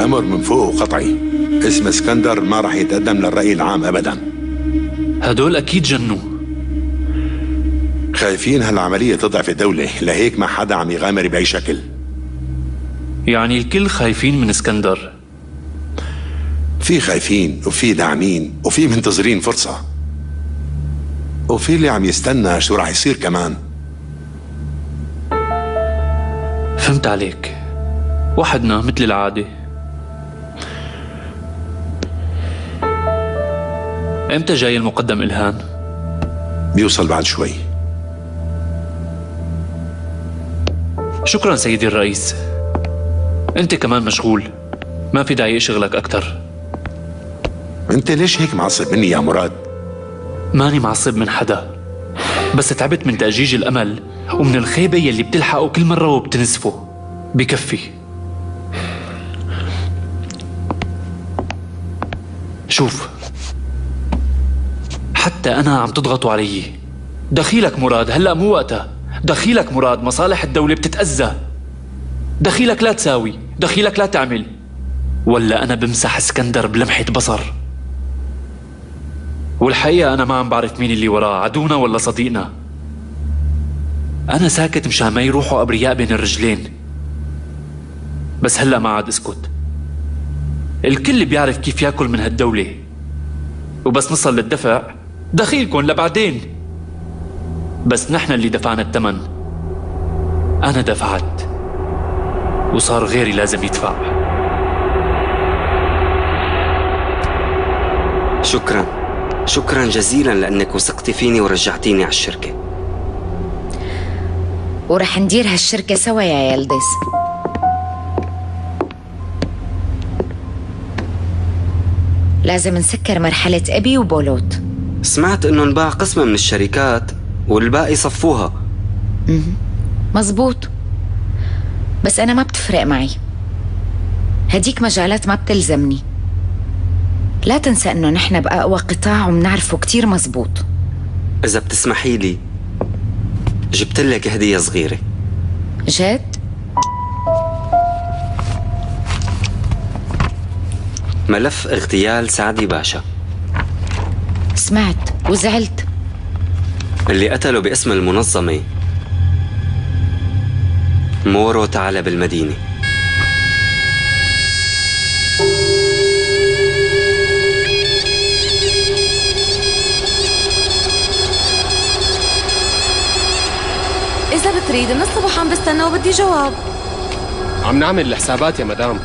الأمر من فوق وقطعي. اسم اسكندر ما راح يتقدم للرأي العام أبدا. هدول أكيد جنوا. خايفين هالعملية تضعف الدولة، لهيك ما حدا عم يغامر بأي شكل. يعني الكل خايفين من اسكندر؟ في خايفين وفي داعمين وفي منتظرين فرصة، وفي اللي عم يستنى شو راح يصير كمان. فهمت عليك. وحدنا مثل العادة. امتى جاي المقدم إلهام؟ بيوصل بعد شوي. شكرا سيدي الرئيس. انت كمان مشغول، ما في داعي اشغلك اكتر. انت ليش هيك معصب مني يا مراد؟ ماني معصب من حدا، بس تعبت من تأجيج الأمل ومن الخيبة يلي بتلحقه كل مرة وبتنزفه. بكفي. شوف، حتى أنا عم تضغطوا علي. دخيلك مراد، هلأ مو وقتها. دخيلك مراد، مصالح الدولة بتتأذى. دخيلك لا تساوي، دخيلك لا تعمل، ولا أنا بمسح اسكندر بلمحة بصر. والحقيقة أنا ما عم بعرف مين اللي وراه، عدونا ولا صديقنا. أنا ساكت مشان ما يروحوا أبرياء بين الرجلين. بس هلأ ما عاد اسكت. الكل بيعرف كيف ياكل من هالدولة، وبس نصل للدفع دخيلكن لبعدين. بس نحن اللي دفعنا الثمن. أنا دفعت، وصار غيري لازم يدفع. شكرا جزيلا لأنك وثقتي فيني ورجعتيني على الشركة. ورح ندير هالشركة سوا يا يلدز. لازم نسكر مرحلة أبي وبولوت. سمعت إنه انباع قسم من الشركات والباقي صفوها. مزبوط، بس أنا ما بتفرق معي. هديك مجالات ما بتلزمني. لا تنسى إنه نحن بأقوى قطاع ومنعرفه كتير مزبوط. إذا بتسمحي لي جبت لك هدية صغيرة. جد؟ ملف اغتيال سعدي باشا. سمعت وزعلت. اللي قتله باسم المنظمة مورو ثعلب المدينة. إذا بتريد من الصبح عم بستنى وبدي جواب. عم نعمل الحسابات يا مدام،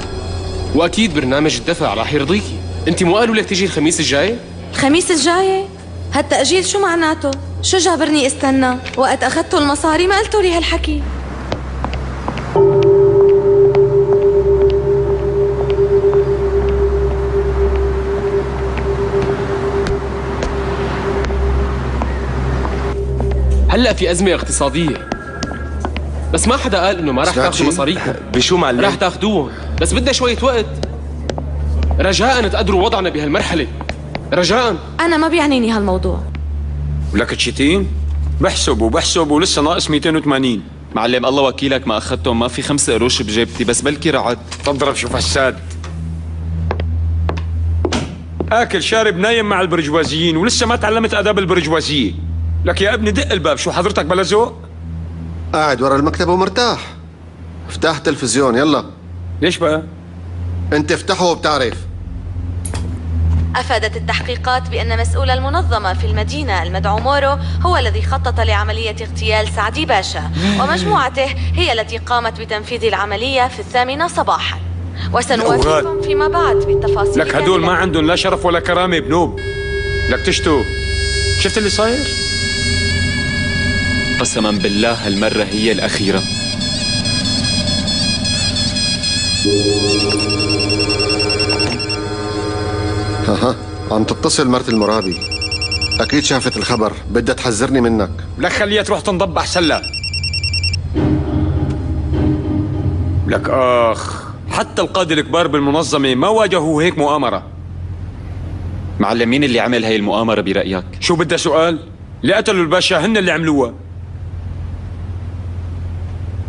وأكيد برنامج الدفع راح يرضيكي. أنت مو قالوا لك تيجي الخميس الجاي؟ الخميس الجاي؟ هالتأجيل شو معناته؟ شو جابرني استنى؟ وقت أخذتوا المصاري ما قلتوا لي هالحكي. هلأ في أزمة اقتصادية، بس ما حدا قال إنه ما رح تاخذوا مصاريكم. بشو معلم؟ رح تاخذوهم، بس بدنا شوية وقت. رجاءً تقدروا وضعنا بهالمرحلة، رجاءً. أنا ما بيعنيني هالموضوع. ولك تشيتين؟ بحسب ولسه ناقص 280. معلم الله وكيلك ما أخذتهم، ما في 5 قروش بجيبتي، بس بلكي رعد. تضرب شو فساد. آكل شارب نايم مع البرجوازيين ولسه ما تعلمت آداب البرجوازية. لك يا ابني دق الباب، شو حضرتك بلا ذوق؟ قاعد ورا المكتب ومرتاح. افتح تلفزيون يلا. ليش بقى؟ انت افتحه وبتعرف. أفادت التحقيقات بأن مسؤول المنظمة في المدينة المدعو مورو هو الذي خطط لعملية اغتيال سعدي باشا، ومجموعته هي التي قامت بتنفيذ العملية في 8 صباحا. وسنوافيكم فيما بعد بالتفاصيل. لك هدول ما عندهم لا شرف ولا كرامة بنوب. لك تشتو، شفت اللي صاير؟ قسما بالله هالمرة هي الأخيرة. ها عم تتصل مرت المرابي، اكيد شافت الخبر، بدها تحذرني منك. لك خليها تروح تنضب احسن لها. لك حتى القادة الكبار بالمنظمة ما واجهوا هيك مؤامرة. معلم مين اللي عمل هاي المؤامرة برأيك؟ شو بدها سؤال؟ اللي قتلوا الباشا هن اللي عملوها.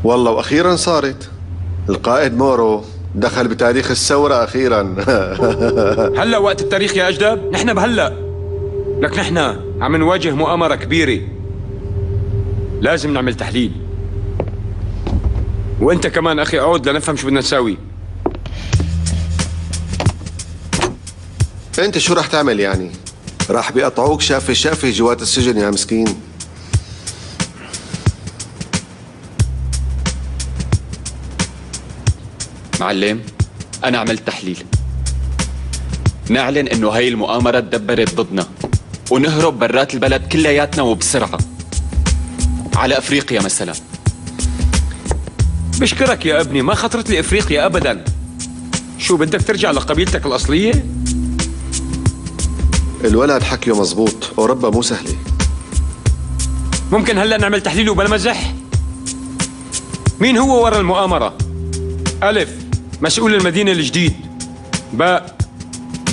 والله واخيرا صارت. القائد مورو دخل بتاريخ الثورة أخيرا. هلا وقت التاريخ يا أجدب؟ نحن بهلا، لك نحن عم نواجه مؤامرة كبيرة، لازم نعمل تحليل. وانت كمان اخي اقعد لنفهم شو بدنا نساوي. انت شو رح تعمل يعني؟ راح بيقطعوك شافي شافي جوات السجن يا مسكين. معلم، أنا عملت تحليل. نعلن إنه هاي المؤامرة تدبرت ضدنا ونهرب برات البلد كلياتنا وبسرعة على أفريقيا مثلا. بشكرك يا ابني، ما خطرت لي افريقيا ابدا. شو بدك ترجع لقبيلتك الاصليه؟ الولد حكيه مزبوط، اوروبا مو سهله. ممكن هلا نعمل تحليل وبلا مزح؟ مين هو ورا المؤامره؟ الف، مسؤول المدينه الجديد. باء،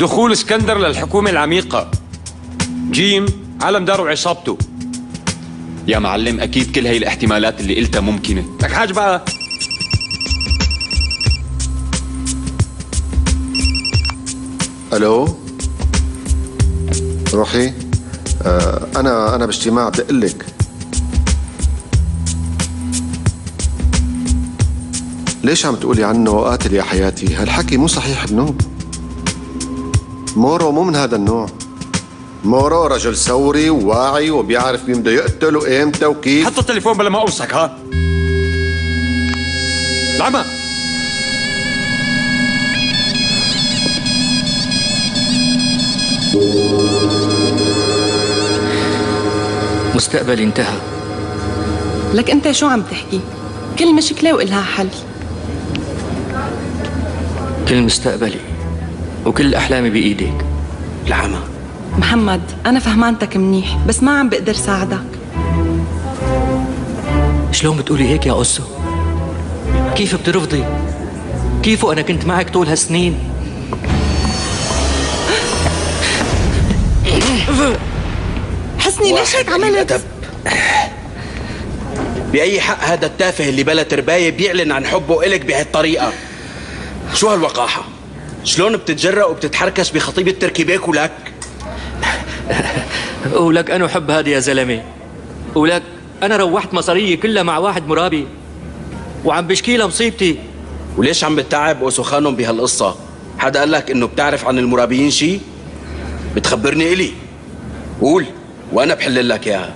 دخول اسكندر للحكومه العميقه. جيم، عالم دار وعصابته. يا معلم أكيد كل هاي الاحتمالات اللي قلتها ممكنة. لك حاج بقى. الو روحي، انا باجتماع بدي اقول لك. ليش عم تقولي عنه قاتل يا حياتي؟ هالحكي مو صحيح بنوب. مورو مو من هذا النوع. مورو رجل ثوري وواعي وبيعرف مين بده يقتل وامتى وكيف. حط التليفون بلا ما اوصك. ها العمى. مستقبلي انتهى. لك انت شو عم تحكي؟ كل مشكلة وإلها حل. كل مستقبلي وكل أحلامي بإيديك. العمى. محمد، أنا فهمانتك منيح بس ما عم بقدر ساعدك. شلون بتقولي هيك يا أسو؟ كيف بترفضي؟ كيف وأنا كنت معك طول هالسنين؟ حسني ليش هيك عملت؟ بأي حق هذا التافه اللي بلا ترباية بيعلن عن حبه إلك بهالطريقة؟ شو هالوقاحة؟ شلون بتتجرأ وبتتحركش بخطيبة تركي بيك ولك؟ ولك أنا أحب هذا يا زلمة. ولك أنا روحت مصارية كلها مع واحد مرابي وعم بشكي له مصيبتي. وليش عم بتتعب وسخانهم بهالقصة؟ حدا قال لك إنه بتعرف عن المرابيين شي؟ بتخبرني إلي؟ قول وأنا بحل لك إياها.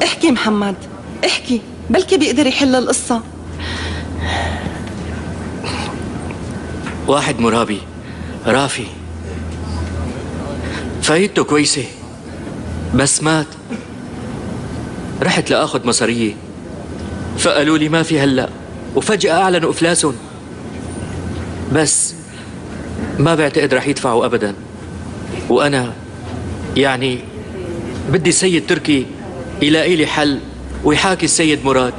احكي محمد، احكي، بلكي بيقدر يحل القصة. واحد مرابي رافي، فايدته كويسة بس مات. رحت لآخذ مصارية فقالوا لي ما في هلأ، وفجأة أعلنوا إفلاسهم. بس ما بعتقد رح يدفعوا أبدا. وأنا يعني بدي السيد تركي يلاقي لي حل ويحاكي السيد مراد.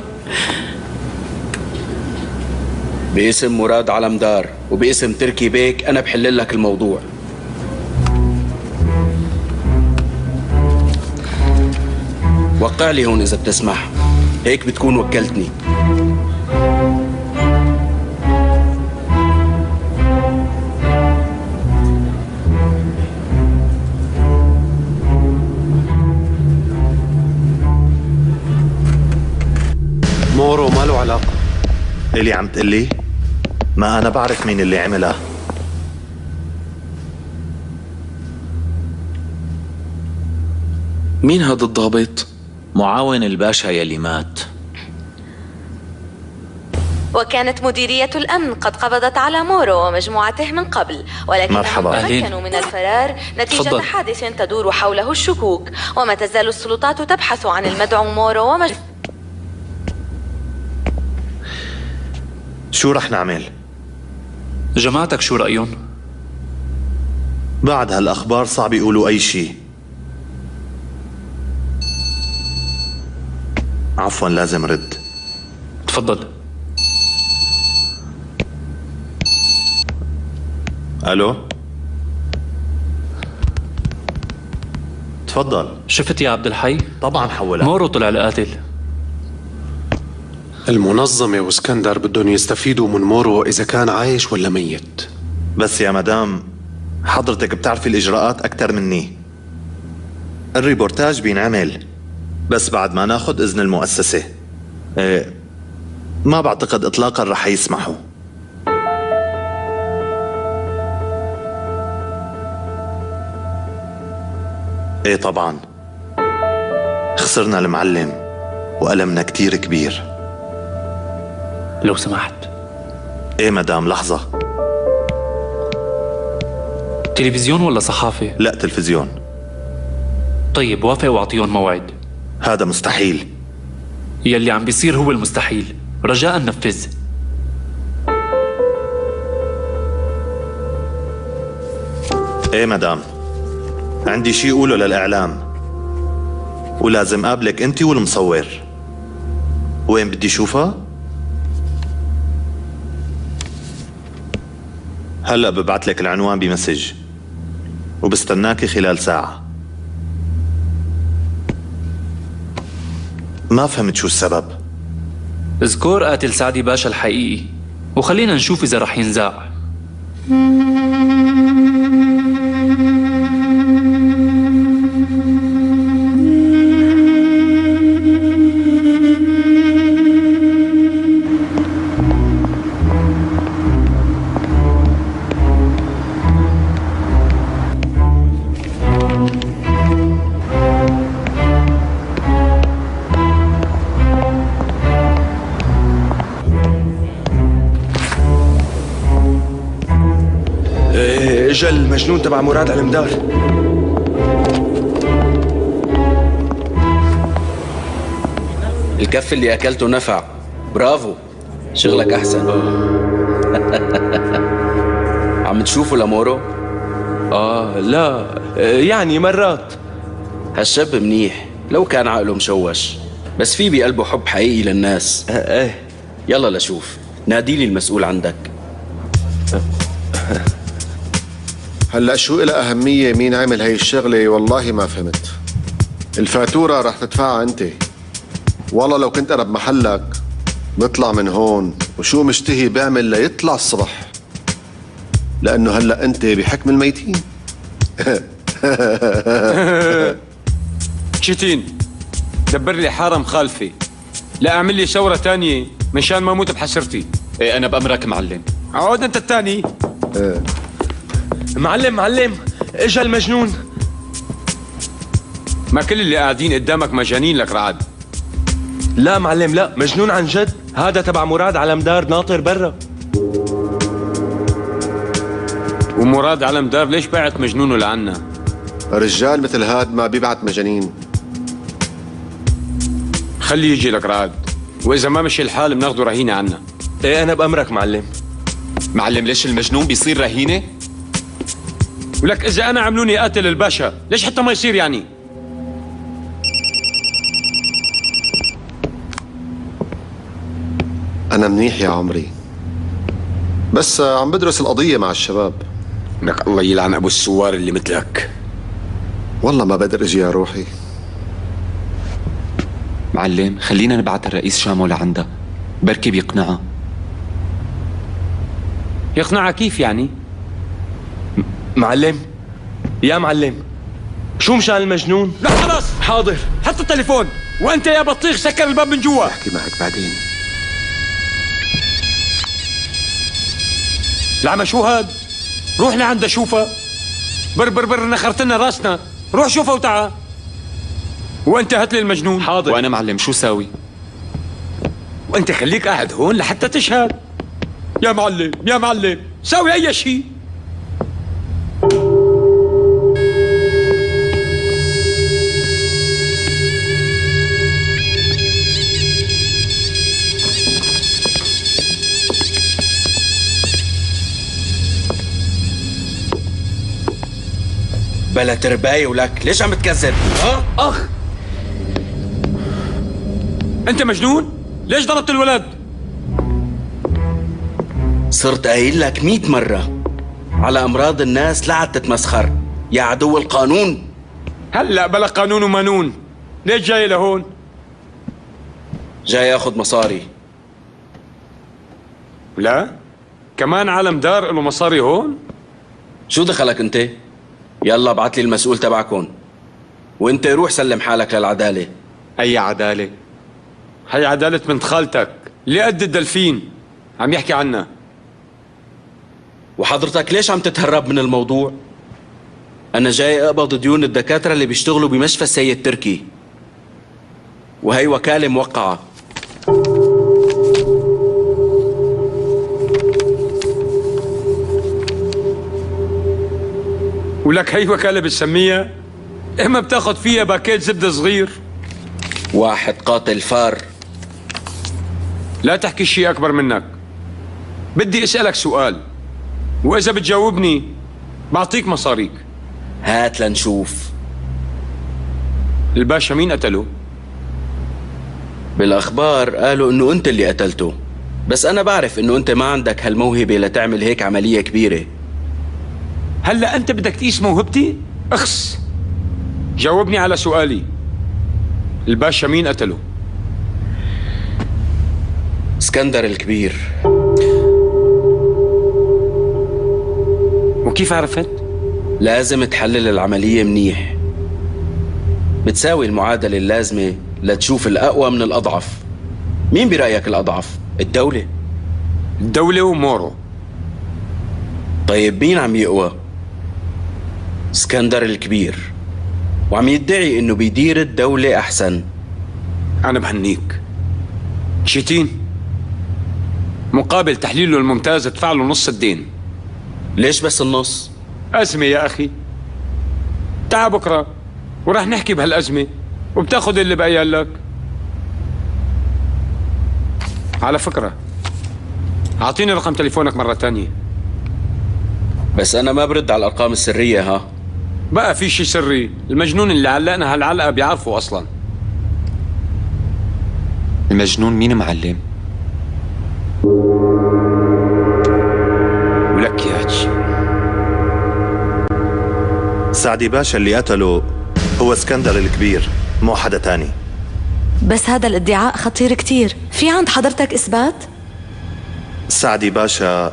باسم مراد علمدار وباسم تركي بيك أنا بحل لك الموضوع. وقع لي هون إذا بتسمح، هيك بتكون وكلتني. مورو ما له علاقة. اللي عم تقلي ما أنا بعرف مين اللي عملها. مين هذا الضابط؟ معاون الباشا يلي مات. وكانت مديرية الأمن قد قبضت على مورو ومجموعته من قبل، ولكنهم تمكنوا من الفرار نتيجة حادث تدور حوله الشكوك. وما تزال السلطات تبحث عن المدعو مورو شو رح نعمل؟ جماعتك شو رأيهم؟ بعد هالأخبار صعب يقولوا أي شيء. عفوا لازم رد. تفضل. ألو، تفضل. شفت يا عبد الحي؟ طبعا حولها. مورو طلع القاتل. المنظمة واسكندر بدهم يستفيدوا من مورو إذا كان عايش ولا ميت. بس يا مدام حضرتك بتعرفي الإجراءات أكتر مني. الريبورتاج بينعمل بس بعد ما ناخد إذن المؤسسة. ما بعتقد إطلاقا رح يسمحوا. ايه طبعا خسرنا المعلم وألمنا كتير كبير. لو سمحت. ايه مدام لحظة. تلفزيون ولا صحافة؟ لا تلفزيون. طيب وافق واعطيهم موعد. هذا مستحيل. يلي عم بيصير هو المستحيل، رجاء نفذ. ايه مدام عندي شي اقوله للإعلام ولازم قابلك انت والمصور. وين بدي شوفها؟ هلأ ببعت لك العنوان بمسج وبستناكي خلال ساعة. ما فهمت شو السبب. اذكر قاتل سعدي باشا الحقيقي وخلينا نشوف إذا رح ينزاع. اجا المجنون تبع مراد على المدار. الكف اللي اكلته نفع. برافو، شغلك احسن. عم تشوفه لمورو؟ لا يعني مرات. هالشاب منيح لو كان عقله مشوش، بس في بقلبه حب حقيقي للناس. ايه يلا لشوف، ناديلي المسؤول عندك. هلا شو إلها أهمية مين عمل هاي الشغلة؟ والله ما فهمت. الفاتورة رح تدفعها أنت. والله لو كنت أنا بمحلك بطلع من هون وشو مشتهي بعمل ليطلع الصبح، لأنه هلا أنت بحكم الميتين. شتين دبر لي حارة مخالفة، لا أعمل لي شورة تانية مشان ما أموت بحسرتي. ايه أنا بأمرك معلم. عود أنت التاني. معلم اجا المجنون. ما كل اللي قاعدين قدامك مجانين لك رعد. لا معلم لا، مجنون عن جد. هذا تبع مراد على مدار ناطر برا. ومراد على مدار ليش بعت مجنونه لعنا؟ رجال مثل هاد ما بيبعت مجانين. خليه يجي لك رعد، وإذا ما مشي الحال بناخده رهينة عنا. ايه أنا بأمرك معلم. معلم ليش المجنون بيصير رهينة؟ ولك إذا أنا عملوني قاتل الباشا ليش حتى ما يصير يعني؟ أنا منيح يا عمري، بس عم بدرس القضية مع الشباب. لك الله يلعن أبو السوار اللي مثلك. والله ما بقدر أجي يا روحي. معلم خلينا نبعت الرئيس شامو لعنده، بركي بيقنعها. يقنعها كيف يعني؟ معلم يا معلم شو مشان المجنون؟ لا خلاص حاضر. حط التليفون، وأنت يا بطيخ سكر الباب من جوا. أحكي معك بعدين. العمى شو هاد؟ روح لعنده شوفها. بر نخرت لنا راسنا. روح شوفها وتعا. وانت هات لي المجنون. حاضر. وانا معلم شو ساوي؟ وانت خليك قاعد هون لحتى تشهد. يا معلم يا معلم ساوي اي شيء. بلا ترباية ولك، ليش عم تكذب؟ ها؟ اخ انت مجنون؟ ليش ضربت الولد؟ صرت قايل لك 100 مرة على أمراض الناس لا عاد تتمسخر يا عدو القانون. هلا بلا قانون ومانون، ليش جاي لهون؟ جاي اخذ مصاري لا كمان عالم دار له مصاري هون؟ شو دخلك انت؟ يلا ابعت لي المسؤول تبعكم، وانت روح سلم حالك للعدالة. أي عدالة؟ هي عدالة بنت خالتك اللي قد الدلفين عم يحكي عنها. وحضرتك ليش عم تتهرب من الموضوع؟ أنا جاي أقبض ديون الدكاترة اللي بيشتغلوا بمشفى السيد تركي، وهي وكالة موقعة. ولك هي وكالة بتسميها؟ إما بتاخد فيها باكيت زبدة صغير؟ واحد قاتل فار. لا تحكي شيء أكبر منك. بدي أسألك سؤال، وإذا بتجاوبني بعطيك مصاريك. هات لنشوف. الباشا مين قتله؟ بالأخبار قالوا إنه أنت اللي قتلته، بس أنا بعرف إنه أنت ما عندك هالموهبة لتعمل هيك عملية كبيرة. هلا أنت بدك تقيس موهبتي؟ أخس. جاوبني على سؤالي. الباشا مين قتله؟ اسكندر الكبير. وكيف عرفت؟ لازم تحلل العملية منيح. بتساوي المعادلة اللازمة لتشوف الأقوى من الأضعف. مين برأيك الأضعف؟ الدولة؟ الدولة ومورو. طيب مين عم يقوى؟ اسكندر الكبير، وعم يدعي إنه بيدير الدولة أحسن. أنا بهنيك. شيتين مقابل تحليله الممتاز ادفع له نص الدين. ليش بس النص؟ أزمة يا أخي. تعال بكرة ورح نحكي بهالأزمة وبتاخد اللي بقيال لك. على فكرة أعطيني رقم تليفونك مرة تانية. بس أنا ما برد على الأرقام السرية. ها بقى في شي سري؟ المجنون اللي علقنا هالعلقة بيعرفه أصلا. المجنون مين معلم؟ ولك ياج سعدي باشا اللي قتله هو اسكندر الكبير، مو حدا تاني. بس هذا الادعاء خطير كتير. في عند حضرتك إثبات؟ سعدي باشا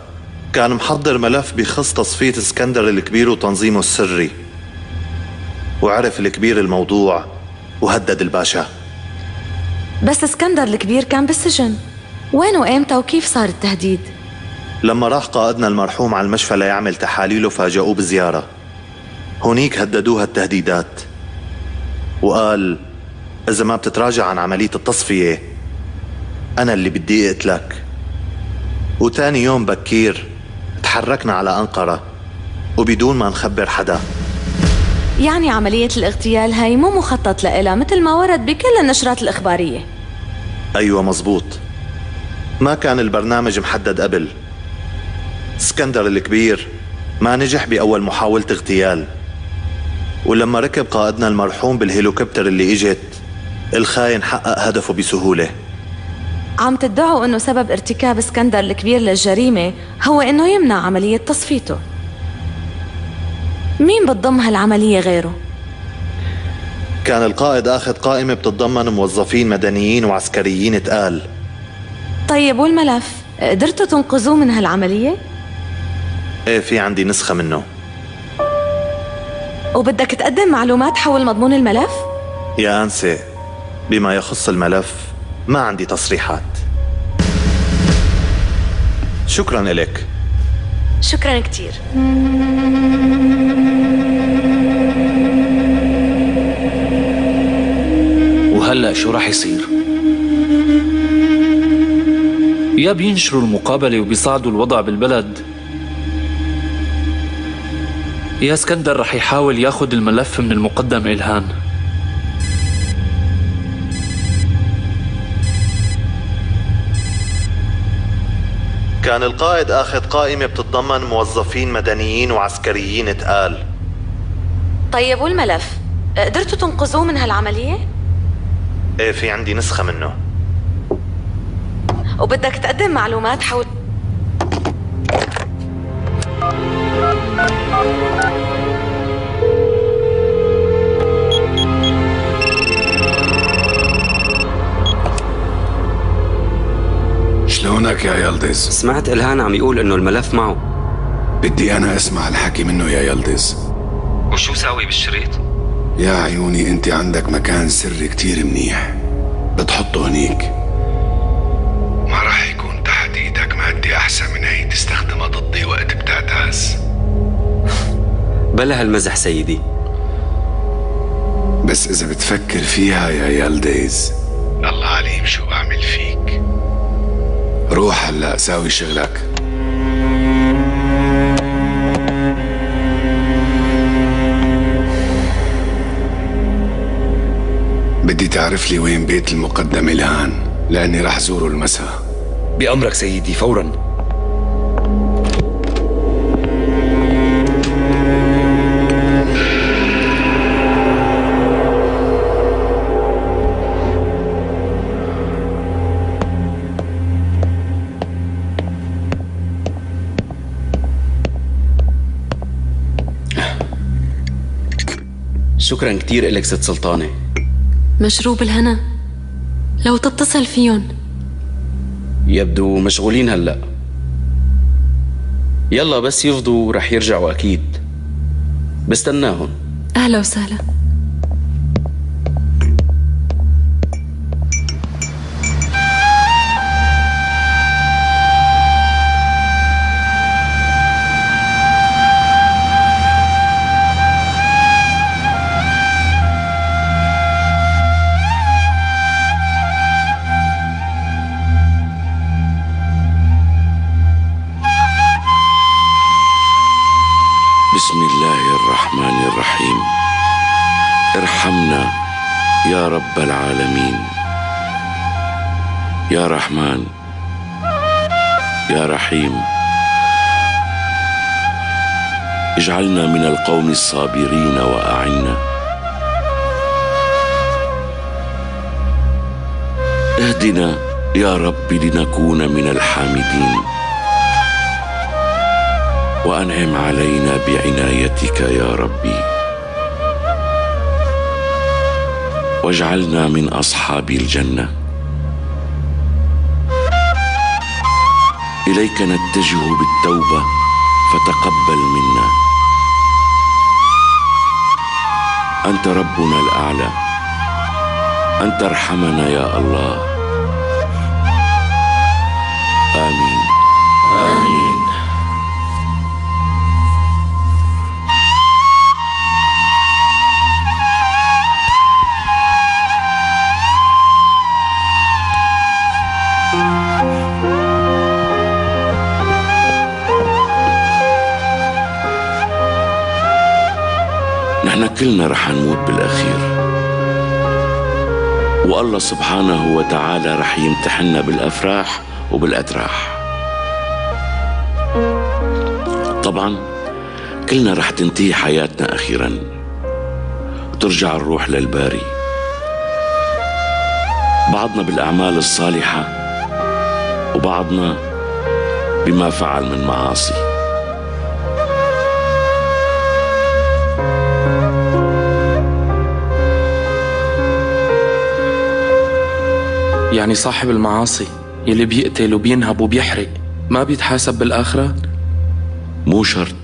كان محضر ملف بخص تصفية اسكندر الكبير وتنظيمه السري، وعرف الكبير الموضوع وهدد الباشا. بس اسكندر الكبير كان بالسجن، وين وإمتى وكيف صار التهديد؟ لما راح قائدنا المرحوم على المشفى ليعمل تحاليله فاجأوه بزيارة. هونيك هددوها التهديدات، وقال إذا ما بتتراجع عن عملية التصفية أنا اللي بدي أقتلك. وتاني يوم بكير تحركنا على أنقرة وبدون ما نخبر حدا. يعني عملية الاغتيال هاي مو مخطط لإلها مثل ما ورد بكل النشرات الإخبارية. أيوة مزبوط، ما كان البرنامج محدد قبل. اسكندر الكبير ما نجح بأول محاولة اغتيال، ولما ركب قائدنا المرحوم بالهليكوبتر اللي اجت، الخاين حقق هدفه بسهولة. عم تدعوا انه سبب ارتكاب اسكندر الكبير للجريمة هو انه يمنع عملية تصفيته. مين بتضم هالعملية غيره؟ كان القائد اخذ قائمة بتتضمن موظفين مدنيين وعسكريين تقال. طيب والملف قدرتوا تنقذوه من هالعملية؟ ايه في عندي نسخة منه. وبدك تقدم معلومات حول مضمون الملف؟ يا أنسة، بما يخص الملف ما عندي تصريحات. شكرا لك. شكرا كتير. وهلأ شو رح يصير؟ يا بينشروا المقابلة وبيصعدوا الوضع بالبلد، يا اسكندر رح يحاول ياخد الملف من المقدم إلهان. كان القائد اخذ قائمة بتتضمن موظفين مدنيين وعسكريين تقال. طيب والملف قدرتوا تنقذوه من هالعملية؟ ايه في عندي نسخة منه. وبدك تقدم معلومات حول شلونك يا يلدز؟ سمعت إلهان عم يقول إنه الملف معه. بدي أنا أسمع الحكي منه يا يلدز. وشو ساوي بالشريط؟ يا عيوني أنت عندك مكان سري كتير منيح، بتحطه هنيك، ما راح يكون تحت إيدك مادة أحسن من هي تستخدمها ضدي وقت بتعتاز. بلا هالمزح سيدي. بس إذا بتفكر فيها يا يلدز، الله عليم شو بعمل فيك. روح هلأ ساوي شغلك. بدي تعرف لي وين بيت المقدم إلهان، لأني رح زوره المساء. بأمرك سيدي فوراً. شكراً كتير إلك ست سلطانة. مشروب الهنا، لو تتصل فيهم. يبدو مشغولين هلأ. يلا بس يفضوا رح يرجعوا أكيد. بستناهم. أهلا وسهلا. بسم الله الرحمن الرحيم. ارحمنا يا رب العالمين، يا رحمن يا رحيم، اجعلنا من القوم الصابرين وأعنا. اهدنا يا رب لنكون من الحامدين، وأنعم علينا بعنايتك يا ربي، واجعلنا من أصحاب الجنة. إليك نتجه بالتوبة فتقبل منا، أنت ربنا الأعلى، أن ترحمنا يا الله. آمين آمين. نحن كلنا رح نموت بالأخير، والله سبحانه وتعالى رح يمتحننا بالأفراح وبالأتراح. طبعا كلنا رح تنتهي حياتنا أخيرا وترجع الروح للباري، بعضنا بالأعمال الصالحة وبعضنا بما فعل من معاصي. يعني صاحب المعاصي يلي بيقتل وبينهب وبيحرق ما بيتحاسب بالآخرة؟ مو شرط.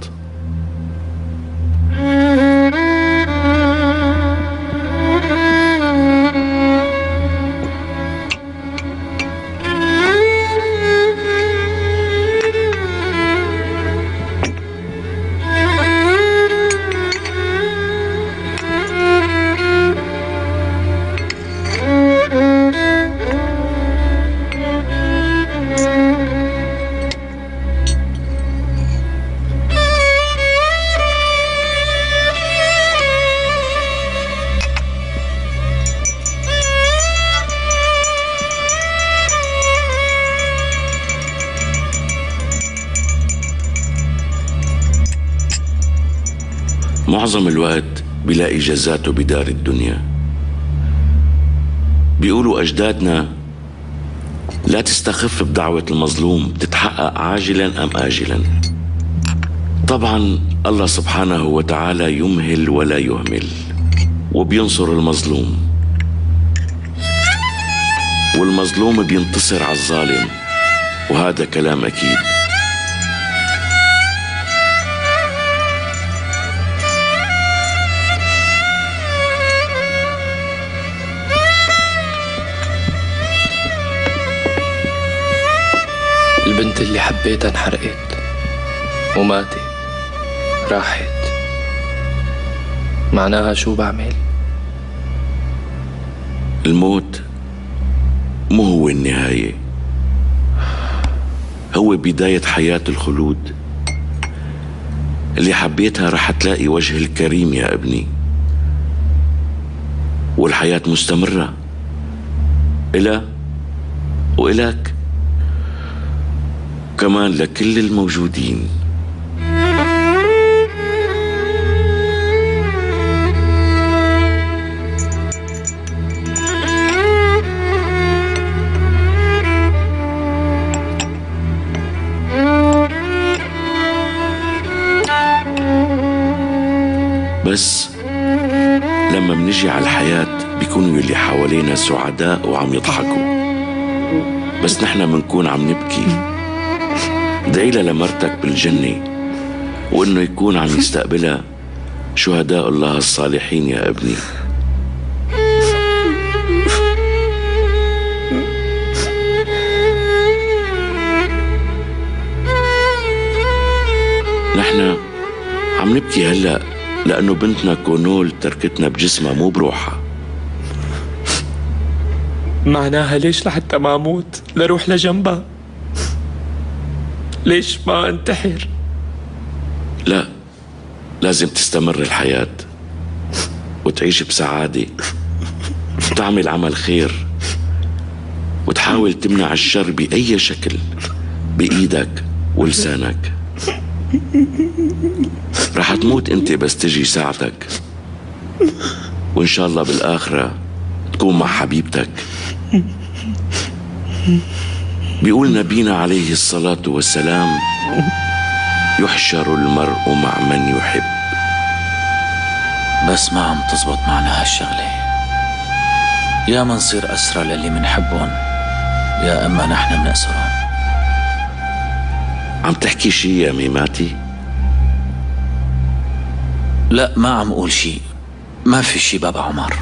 معظم الوقت بيلاقي جزاته بدار الدنيا. بيقولوا أجدادنا لا تستخف بدعوة المظلوم، تتحقق عاجلا أم آجلا. طبعا الله سبحانه وتعالى يمهل ولا يهمل، وبينصر المظلوم، والمظلوم بينتصر على الظالم وهذا كلام أكيد. البنت اللي حبيتها انحرقت وماتت، راحت. معناها شو بعمل؟ الموت مو هو النهاية، هو بداية حياة الخلود. اللي حبيتها رح تلاقي وجه الكريم يا ابني، والحياة مستمرة إلى وإلك كمان لكل الموجودين. بس لما منجي على الحياة بيكونوا اللي حوالينا سعداء وعم يضحكوا، بس نحن منكون عم نبكي. ادعيلها لمرتك بالجنة وإنه يكون عم يستقبلها شهداء الله الصالحين يا ابني. نحن عم نبكي هلأ لأنه بنتنا كونول تركتنا بجسمها مو بروحها. معناها ليش لحتى ما أموت لروح لجنبها؟ ليش ما انتحر؟ لا، لازم تستمر الحياة وتعيش بسعادة وتعمل عمل خير وتحاول تمنع الشر بأي شكل بإيدك ولسانك. رح تموت انت بس تجي ساعتك، وإن شاء الله بالآخرة تكون مع حبيبتك. بيقول نبينا عليه الصلاة والسلام: يحشر المرء مع من يحب. بس ما عم تزبط معنا هالشغلة. يا منصير أسرى للي منحبهم، يا أما نحن منأسرهم. عم تحكي شي يا ميماتي؟ لا، ما عم أقول شي. ما في شي بابا عمر.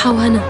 وهنا.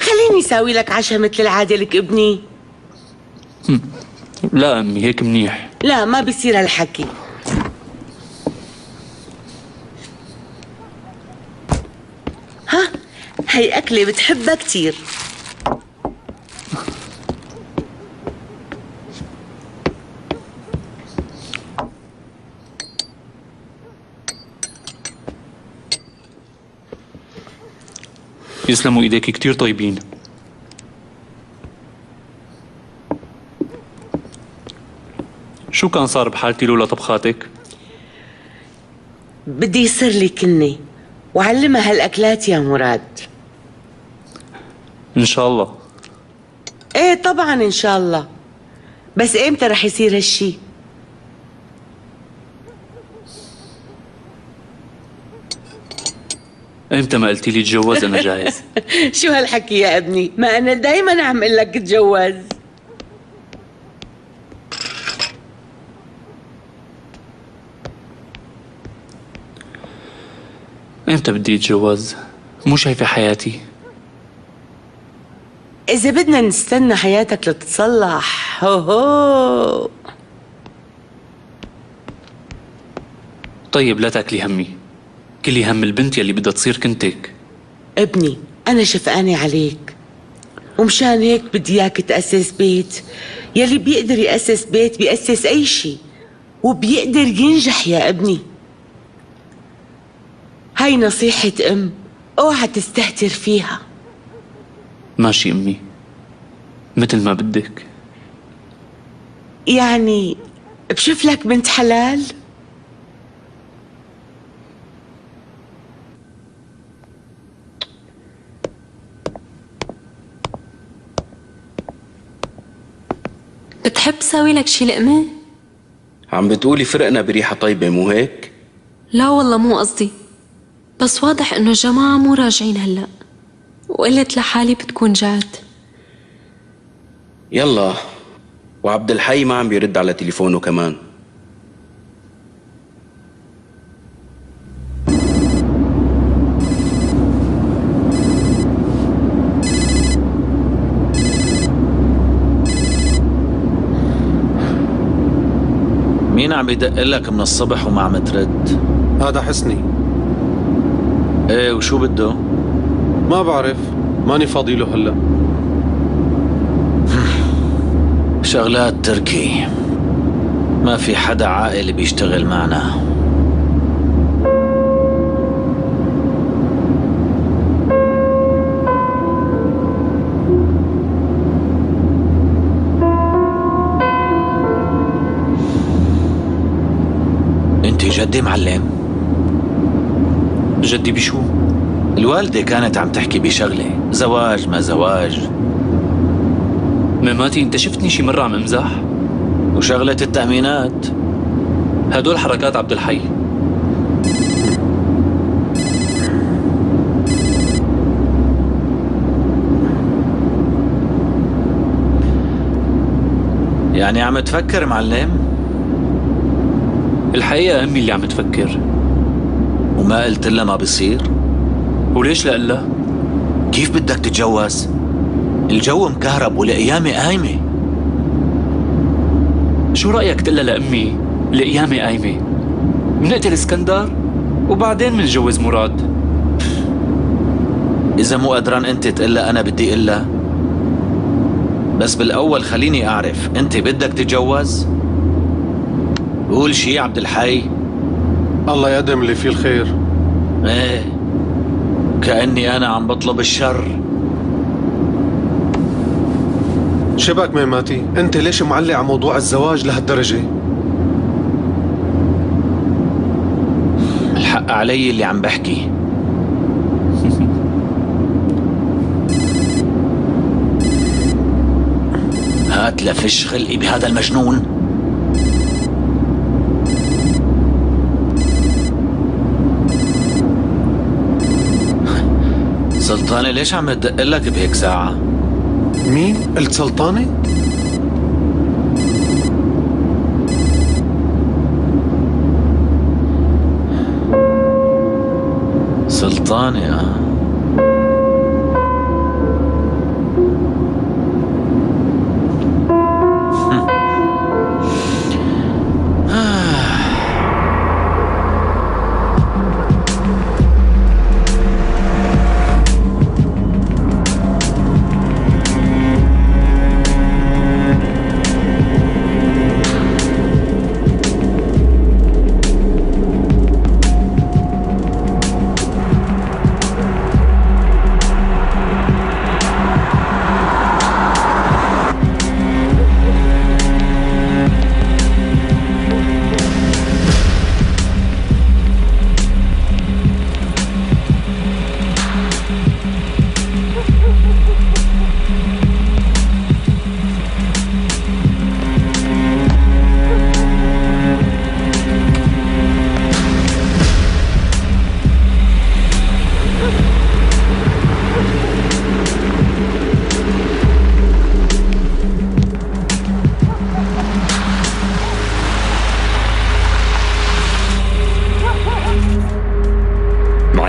خليني اساوي لك عشاء مثل العادة لك ابني. لا أمي، هيك منيح. لا، ما بصير هالحكي. ها، هي أكلة بتحبها كتير. يسلموا ايديك، كتير طيبين. شو كان صار بحالتي لولا طبخاتك؟ بدي يصير لي كني وعلمها هالأكلات يا مراد. إن شاء الله. ايه طبعا إن شاء الله. بس إمتى رح يصير هالشي؟ امتى ما قلتي لي تجوز انا جاهز. شو هالحكي يا ابني؟ ما انا دايما عم اقول لك تجوز. امتى بدي اتجوز؟ مو شايفة حياتي؟ إذا بدنا نستنى حياتك لتتصلح هو طيب لا تاكلي همي، كلي هم البنت يلي بدها تصير كنتك. ابني أنا شفقانة عليك، ومشان هيك بدي إياك تأسس بيت. يلي بيقدر يأسس بيت بيأسس أي شيء، وبيقدر ينجح يا ابني. هاي نصيحة أم، اوعى تستهتر فيها. ماشي أمي، مثل ما بدك. يعني بشوف لك بنت حلال. بتحب ساوي لك شي لقمة؟ عم بتقولي فرقنا بريحة طيبة مو هيك؟ لا والله مو قصدي، بس واضح انه الجماعة مو راجعين هلأ، وقلت لحالي بتكون جعت. يلا، وعبد الحي ما عم بيرد على تليفونه كمان. مين عم يدق لك من الصبح وما عم ترد؟ هذا حسني. ايه وشو بده؟ ما بعرف، ماني فاضي له هلا. شغلات تركي، ما في حدا عاقل بيشتغل معنا. انت جدي معلم؟ جدي بشو؟ الوالدة كانت عم تحكي بشغلة، زواج ما زواج. ماماتي انت شفتني شي مرة عم امزح؟ وشغلة التأمينات هدول حركات عبد الحي. يعني عم تفكر معلم؟ الحقيقة أمي اللي عم تفكر. وما قلت لها ما بصير؟ وليش لا قلها؟ كيف بدك تتجوز؟ الجو مكهرب والقيامة قايمة. شو رأيك تقلها لأمي القيامة قايمة، منقتل اسكندر وبعدين منجوز مراد؟ إذا مو قدران أنت تقلها أنا بدي قلها. بس بالأول خليني أعرف أنت بدك تتجوز؟ قول شي عبد الحي. الله يقدم اللي فيه الخير. ايه كأني أنا عم بطلب الشر. شبك ميماتي، انت ليش معلق على موضوع الزواج لهالدرجة؟ الحق علي اللي عم بحكي. هات لفش خلقي بهذا المجنون. سلطانة ليش عم تدق لك بهيك ساعة؟ مين؟ قلت سلطانة؟ سلطانة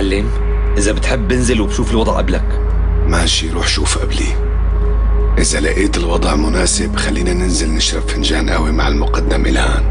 معلم، إذا بتحب بنزل وبشوف الوضع قبلك. ماشي، روح شوف قبلي. إذا لقيت الوضع مناسب خلينا ننزل نشرب فنجان قهوة مع المقدم إلهان.